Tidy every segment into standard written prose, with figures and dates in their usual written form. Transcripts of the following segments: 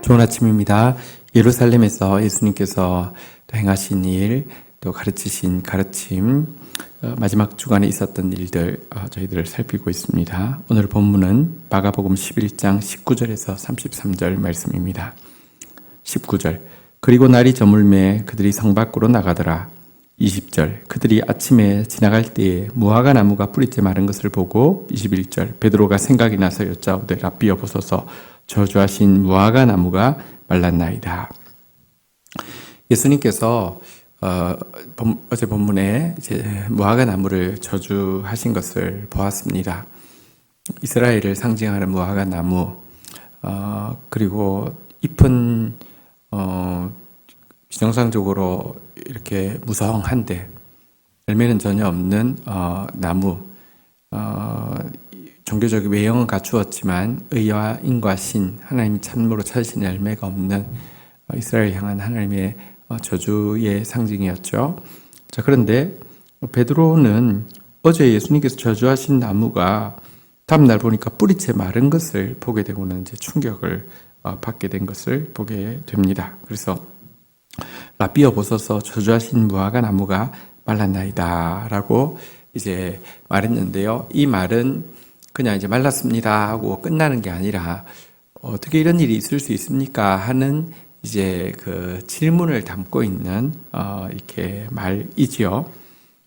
좋은 아침입니다. 예루살렘에서 예수님께서 또 행하신 일, 또 가르치신 가르침, 마지막 주간에 있었던 일들 저희들을 살피고 있습니다. 오늘 본문은 마가복음 11장 19절에서 33절 말씀입니다. 19절, 그리고 날이 저물매 그들이 성 밖으로 나가더라. 20절, 그들이 아침에 지나갈 때에 무화과 나무가 뿌리째 마른 것을 보고 21절, 베드로가 생각이 나서 여짜오되 랍비여 보소서 저주하신 무화과 나무가 말랐나이다. 예수님께서 어제 본문에 이제 무화과 나무를 저주하신 것을 보았습니다. 이스라엘을 상징하는 무화과 나무, 그리고 잎은 비정상적으로 이렇게 무성한데 열매는 전혀 없는 나무, 종교적 외형은 갖추었지만 의와 인과 신, 하나님이 참으로 찾으신 열매가 없는 이스라엘 향한 하나님의 저주의 상징이었죠. 자, 그런데 베드로는 어제 예수님께서 저주하신 나무가 다음날 보니까 뿌리채 마른 것을 보게 되고는 이제 충격을 받게 된 것을 보게 됩니다. 그래서 랍비여 보소서 저주하신 무화과 나무가 말랐나이다 라고 이제 말했는데요. 이 말은 그냥 이제 말랐습니다 하고 끝나는 게 아니라 어떻게 이런 일이 있을 수 있습니까 하는 이제 그 질문을 담고 있는 이렇게 말이지요.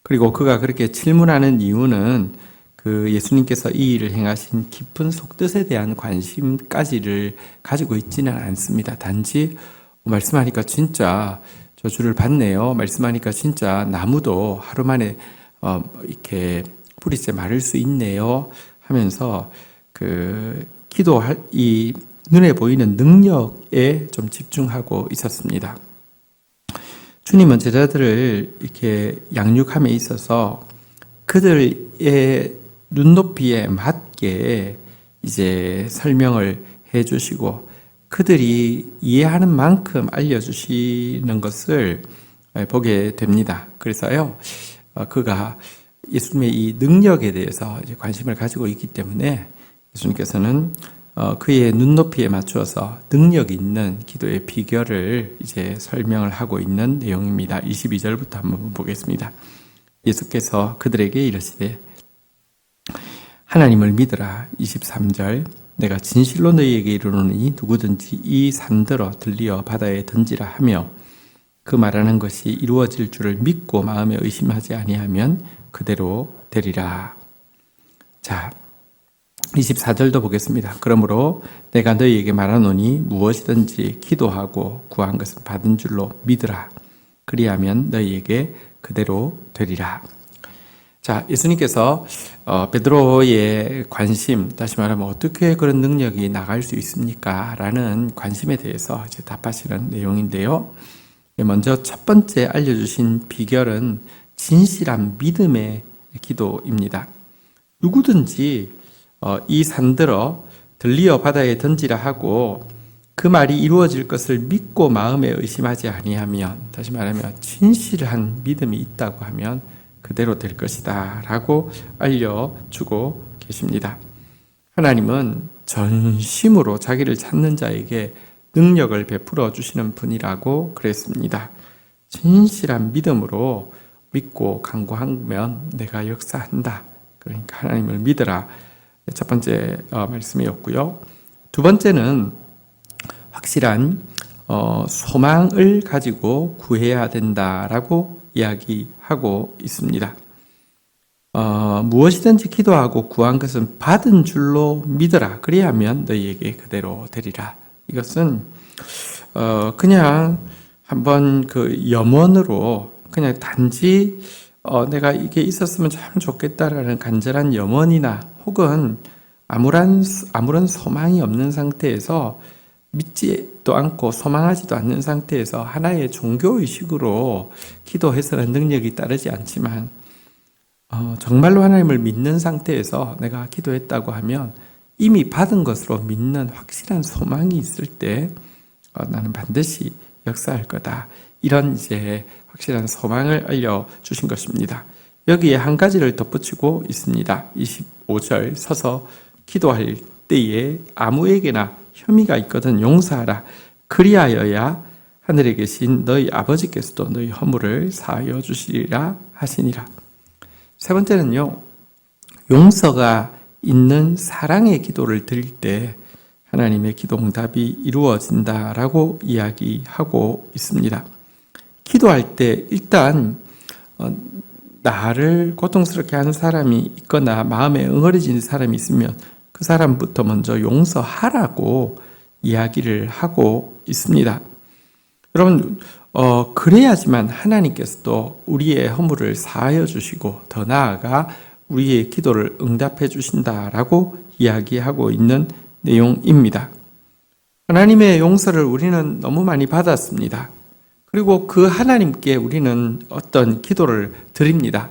그리고 그가 그렇게 질문하는 이유는 그 예수님께서 이 일을 행하신 깊은 속뜻에 대한 관심까지를 가지고 있지는 않습니다. 단지 말씀하니까 진짜 저주를 받네요. 말씀하니까 진짜 나무도 하루 만에 이렇게 뿌리째 마를 수 있네요 하면서 그 기도할 이 눈에 보이는 능력에 좀 집중하고 있었습니다. 주님은 제자들을 이렇게 양육함에 있어서 그들의 눈높이에 맞게 이제 설명을 해 주시고 그들이 이해하는 만큼 알려주시는 것을 보게 됩니다. 그래서요, 그가 예수님의 이 능력에 대해서 이제 관심을 가지고 있기 때문에 예수님께서는 그의 눈높이에 맞추어서 능력 있는 기도의 비결을 이제 설명을 하고 있는 내용입니다. 22절부터 한번 보겠습니다. 예수께서 그들에게 이르시되 하나님을 믿으라. 23절, 내가 진실로 너희에게 이르노니 누구든지 이 산들어 들리어 바다에 던지라 하며 그 말하는 것이 이루어질 줄을 믿고 마음에 의심하지 아니하면 그대로 되리라. 자, 24절도 보겠습니다. 그러므로 내가 너희에게 말하노니 무엇이든지 기도하고 구한 것은 받은 줄로 믿으라. 그리하면 너희에게 그대로 되리라. 자, 예수님께서 베드로의 관심, 다시 말하면 어떻게 그런 능력이 나갈 수 있습니까? 라는 관심에 대해서 이제 답하시는 내용인데요. 먼저 첫 번째 알려주신 비결은 진실한 믿음의 기도입니다. 누구든지 이 산들어 들리어 바다에 던지라 하고 그 말이 이루어질 것을 믿고 마음에 의심하지 아니하면, 다시 말하면 진실한 믿음이 있다고 하면 그대로 될 것이다 라고 알려주고 계십니다. 하나님은 전심으로 자기를 찾는 자에게 능력을 베풀어 주시는 분이라고 그랬습니다. 진실한 믿음으로 믿고 간구하면 내가 역사한다. 그러니까 하나님을 믿으라. 첫 번째 말씀이었고요. 두 번째는 확실한 소망을 가지고 구해야 된다라고 이야기하고 있습니다. 무엇이든지 기도하고 구한 것은 받은 줄로 믿어라. 그리하면 너희에게 그대로 되리라. 이것은 그냥 한번 그 염원으로 그냥 단지 내가 이게 있었으면 참 좋겠다라는 간절한 염원이나 혹은 아무런 소망이 없는 상태에서 믿지도 않고 소망하지도 않는 상태에서 하나의 종교의식으로 기도해서는 능력이 따르지 않지만 정말로 하나님을 믿는 상태에서 내가 기도했다고 하면 이미 받은 것으로 믿는 확실한 소망이 있을 때 나는 반드시 역사할 거다. 이런 이제 확실한 소망을 알려주신 것입니다. 여기에 한 가지를 덧붙이고 있습니다. 25절, 서서 기도할 때에 아무에게나 혐의가 있거든 용서하라. 그리하여야 하늘에 계신 너희 아버지께서도 너희 허물을 사하여 주시리라 하시니라. 세 번째는요, 용서가 있는 사랑의 기도를 드릴 때 하나님의 기도 응답이 이루어진다라고 이야기하고 있습니다. 기도할 때 일단 나를 고통스럽게 하는 사람이 있거나 마음에 응어리지는 사람이 있으면 그 사람부터 먼저 용서하라고 이야기를 하고 있습니다. 여러분, 그래야지만 하나님께서도 우리의 허물을 사하여 주시고 더 나아가 우리의 기도를 응답해 주신다라고 이야기하고 있는 내용입니다. 하나님의 용서를 우리는 너무 많이 받았습니다. 그리고 그 하나님께 우리는 어떤 기도를 드립니다.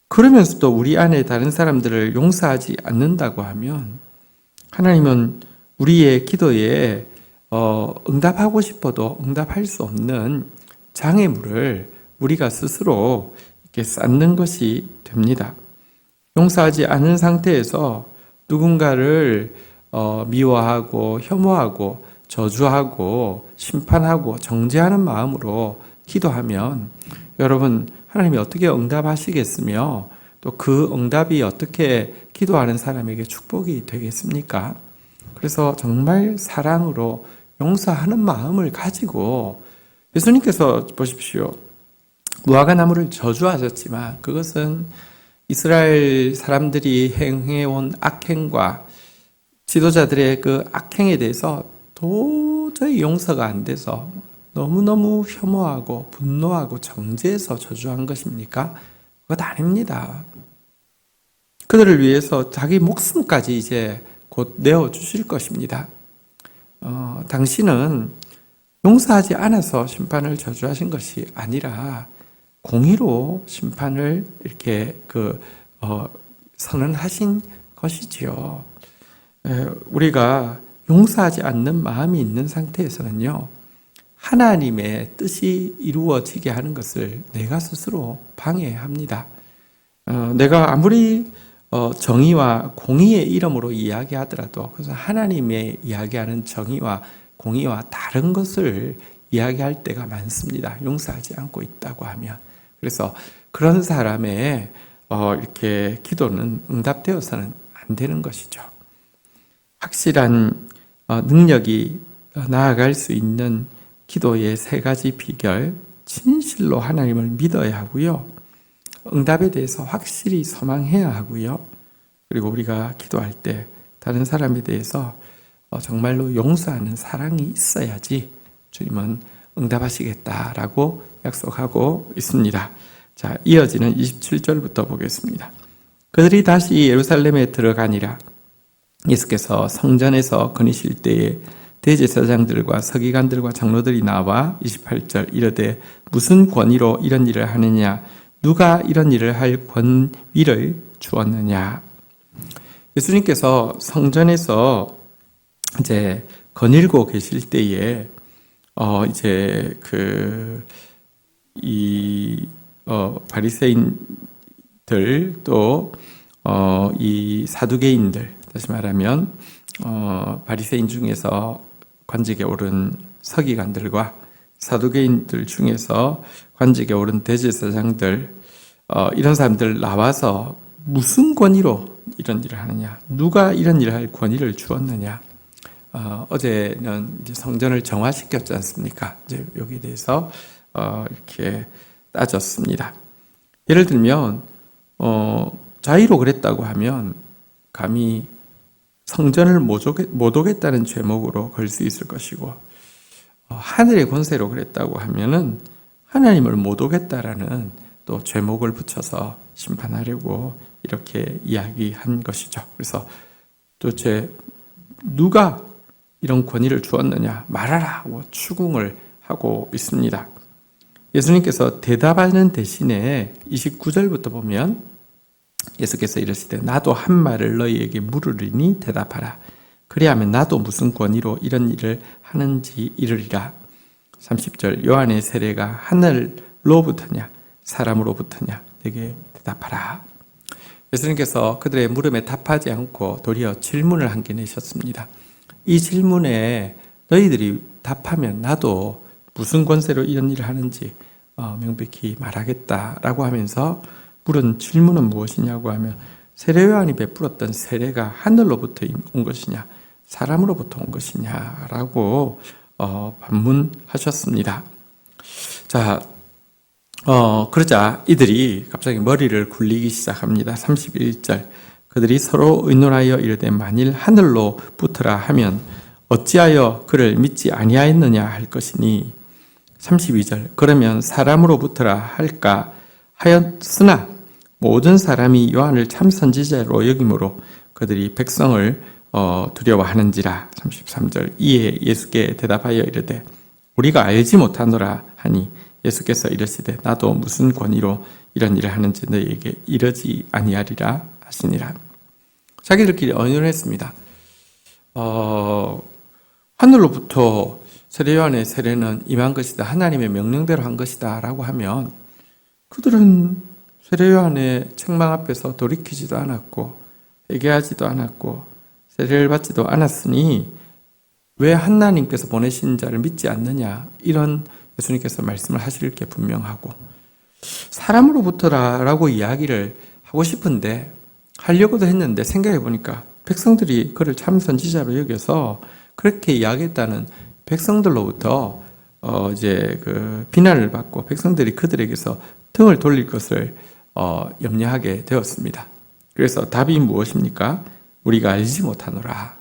그러면서도 우리 안에 다른 사람들을 용서하지 않는다고 하면 하나님은 우리의 기도에 응답하고 싶어도 응답할 수 없는 장애물을 우리가 스스로 이렇게 쌓는 것이 됩니다. 용서하지 않은 상태에서 누군가를 미워하고 혐오하고 저주하고 심판하고 정죄하는 마음으로 기도하면 여러분, 하나님이 어떻게 응답하시겠으며 또 그 응답이 어떻게 기도하는 사람에게 축복이 되겠습니까? 그래서 정말 사랑으로 용서하는 마음을 가지고 예수님께서 보십시오. 무화과 나무를 저주하셨지만 그것은 이스라엘 사람들이 행해온 악행과 지도자들의 그 악행에 대해서 도저히 용서가 안 돼서 너무너무 혐오하고 분노하고 정죄해서 저주한 것입니까? 그것 아닙니다. 그들을 위해서 자기 목숨까지 이제 곧 내어주실 것입니다. 당신은 용서하지 않아서 심판을 저주하신 것이 아니라 공의로 심판을 이렇게 선언하신 것이지요. 우리가 용서하지 않는 마음이 있는 상태에서는요, 하나님의 뜻이 이루어지게 하는 것을 내가 스스로 방해합니다. 내가 아무리 정의와 공의의 이름으로 이야기하더라도 그래서 하나님의 이야기하는 정의와 공의와 다른 것을 이야기할 때가 많습니다. 용서하지 않고 있다고 하면. 그래서 그런 사람의 이렇게 기도는 응답되어서는 안 되는 것이죠. 확실한 능력이 나아갈 수 있는 기도의 세 가지 비결, 진실로 하나님을 믿어야 하고요. 응답에 대해서 확실히 소망해야 하고요. 그리고 우리가 기도할 때 다른 사람에 대해서 정말로 용서하는 사랑이 있어야지 주님은 응답하시겠다라고 약속하고 있습니다. 자, 이어지는 27절부터 보겠습니다. 그들이 다시 예루살렘에 들어가니라. 예수께서 성전에서 거니실 때에 대제사장들과 서기관들과 장로들이 나와 28절 이르되 무슨 권위로 이런 일을 하느냐, 누가 이런 일을 할 권위를 주었느냐. 예수님께서 성전에서 이제 거닐고 계실 때에 이제 바리새인들 또 이 사두개인들, 다시 말하면 바리새인 중에서 관직에 오른 서기관들과 사두개인들 중에서 관직에 오른 대제사장들, 이런 사람들 나와서 무슨 권위로 이런 일을 하느냐, 누가 이런 일을 할 권위를 주었느냐. 어제는 이제 성전을 정화시켰지 않습니까? 이제 여기에 대해서 이렇게 따졌습니다. 예를 들면 자의로 그랬다고 하면 감히 성전을 못 오겠다는 죄목으로 걸 수 있을 것이고, 하늘의 권세로 그랬다고 하면은 하나님을 못 오겠다라는 또 죄목을 붙여서 심판하려고 이렇게 이야기한 것이죠. 그래서 도대체 누가 이런 권위를 주었느냐 말하라 하고 추궁을 하고 있습니다. 예수님께서 대답하는 대신에 29절부터 보면 예수께서 이르시되 나도 한 말을 너희에게 물으리니 대답하라. 그리하면 나도 무슨 권위로 이런 일을 하는지 이르리라. 30절 요한의 세례가 하늘로부터냐 사람으로부터냐 내게 대답하라. 예수님께서 그들의 물음에 답하지 않고 도리어 질문을 한 개 내셨습니다. 이 질문에 너희들이 답하면 나도 무슨 권세로 이런 일을 하는지 명백히 말하겠다라고 하면서 물은 질문은 무엇이냐고 하면 세례 요한이 베풀었던 세례가 하늘로부터 온 것이냐 사람으로부터 온 것이냐라고 반문하셨습니다. 자, 그러자 이들이 갑자기 머리를 굴리기 시작합니다. 31절 그들이 서로 의논하여 이르되 만일 하늘로부터라 하면 어찌하여 그를 믿지 아니하였느냐 할 것이니 32절 그러면 사람으로부터라 할까 하였으나 모든 사람이 요한을 참 선지자로 여김으로 그들이 백성을 두려워하는지라 33절 이에 예수께 대답하여 이르되 우리가 알지 못하노라 하니 예수께서 이르시되 나도 무슨 권위로 이런 일을 하는지 너희에게 이르지 아니하리라 하시니라. 자기들끼리 의논했습니다. 하늘로부터 세례 요한의 세례는 임한 것이다. 하나님의 명령대로 한 것이다 라고 하면 그들은 세례 요한의 책망 앞에서 돌이키지도 않았고 회개하지도 않았고 세례를 받지도 않았으니 왜 하나님께서 보내신 자를 믿지 않느냐 이런 예수님께서 말씀을 하실 게 분명하고 사람으로부터라고 이야기를 하고 싶은데 하려고도 했는데 생각해 보니까 백성들이 그를 참 선지자로 여겨서 그렇게 이야기했다는 백성들로부터 이제 그 비난을 받고 백성들이 그들에게서 등을 돌릴 것을 염려하게 되었습니다. 그래서 답이 무엇입니까? 우리가 알지 못하노라.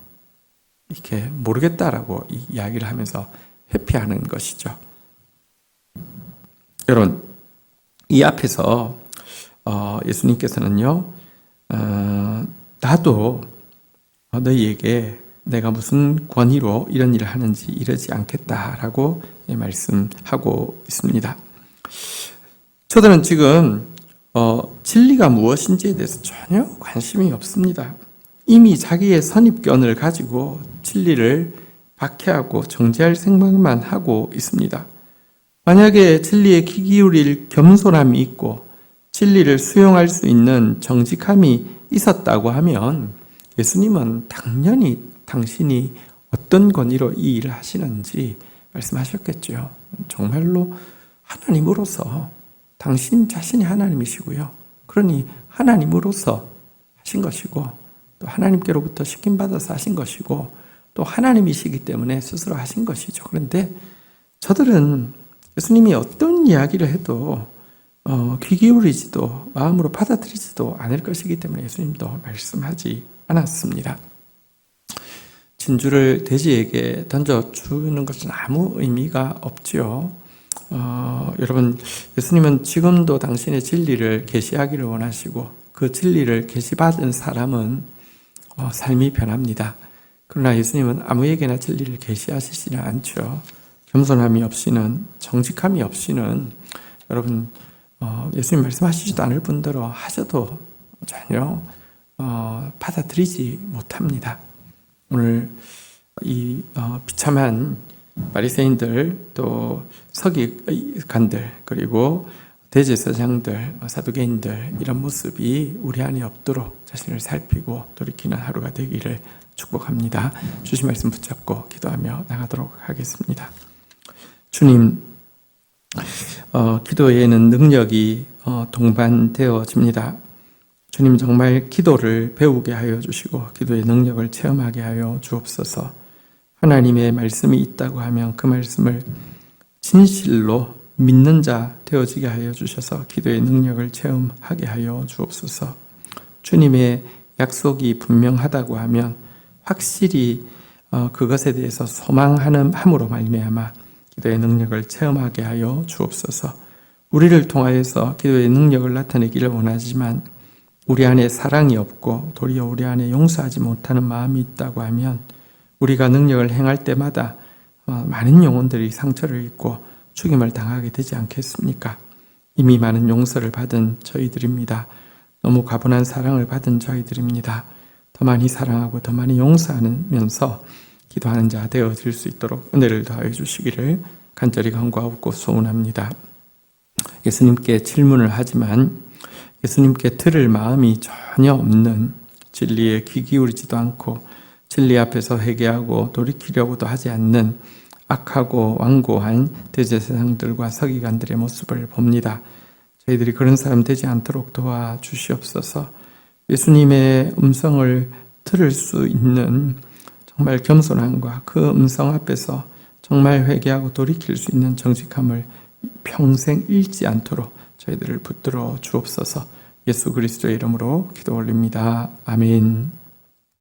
이렇게 모르겠다라고 이야기를 하면서 회피하는 것이죠. 여러분, 이 앞에서 예수님께서는요, 나도 너희에게 내가 무슨 권위로 이런 일을 하는지 이러지 않겠다라고 말씀하고 있습니다. 저들은 지금 진리가 무엇인지에 대해서 전혀 관심이 없습니다. 이미 자기의 선입견을 가지고 진리를 박해하고 정죄할 생각만 하고 있습니다. 만약에 진리에 귀 기울일 겸손함이 있고 진리를 수용할 수 있는 정직함이 있었다고 하면 예수님은 당연히 당신이 어떤 권위로 이 일을 하시는지 말씀하셨겠죠. 정말로 하나님으로서 당신 자신이 하나님이시고요. 그러니 하나님으로서 하신 것이고 또 하나님께로부터 시킴받아서 하신 것이고 또 하나님이시기 때문에 스스로 하신 것이죠. 그런데 저들은 예수님이 어떤 이야기를 해도 귀 기울이지도 마음으로 받아들이지도 않을 것이기 때문에 예수님도 말씀하지 않았습니다. 진주를 돼지에게 던져주는 것은 아무 의미가 없지요. 여러분, 예수님은 지금도 당신의 진리를 계시하기를 원하시고 그 진리를 계시받은 사람은 삶이 변합니다. 그러나 예수님은 아무에게나 진리를 계시하시지는 않죠. 겸손함이 없이는, 정직함이 없이는 여러분 예수님 말씀하시지도 않을 뿐더러 하셔도 전혀 받아들이지 못합니다. 오늘 이 비참한 바리새인들 또 서기관들 그리고 대제사장들 사두개인들 이런 모습이 우리 안에 없도록 자신을 살피고 돌이키는 하루가 되기를 축복합니다. 주신 말씀 붙잡고 기도하며 나가도록 하겠습니다. 주님, 기도에는 능력이 동반되어집니다. 주님, 정말 기도를 배우게 하여 주시고 기도의 능력을 체험하게 하여 주옵소서. 하나님의 말씀이 있다고 하면 그 말씀을 진실로 믿는 자 되어지게 하여 주셔서 기도의 능력을 체험하게 하여 주옵소서. 주님의 약속이 분명하다고 하면 확실히 그것에 대해서 소망하는 함으로 말미암아 기도의 능력을 체험하게 하여 주옵소서. 우리를 통하여서 기도의 능력을 나타내기를 원하지만 우리 안에 사랑이 없고 도리어 우리 안에 용서하지 못하는 마음이 있다고 하면 우리가 능력을 행할 때마다 많은 영혼들이 상처를 입고 죽임을 당하게 되지 않겠습니까? 이미 많은 용서를 받은 저희들입니다. 너무 가분한 사랑을 받은 저희들입니다. 더 많이 사랑하고 더 많이 용서하면서 기도하는 자 되어질 수 있도록 은혜를 더하여 주시기를 간절히 간구하고 소원합니다. 예수님께 질문을 하지만 예수님께 들을 마음이 전혀 없는 진리에 귀 기울이지도 않고 진리 앞에서 회개하고 돌이키려고도 하지 않는 악하고 완고한 대제사장들과 서기관들의 모습을 봅니다. 저희들이 그런 사람 되지 않도록 도와주시옵소서. 예수님의 음성을 들을 수 있는 정말 겸손함과 그 음성 앞에서 정말 회개하고 돌이킬 수 있는 정직함을 평생 잃지 않도록 저희들을 붙들어 주옵소서. 예수 그리스도의 이름으로 기도 올립니다. 아멘.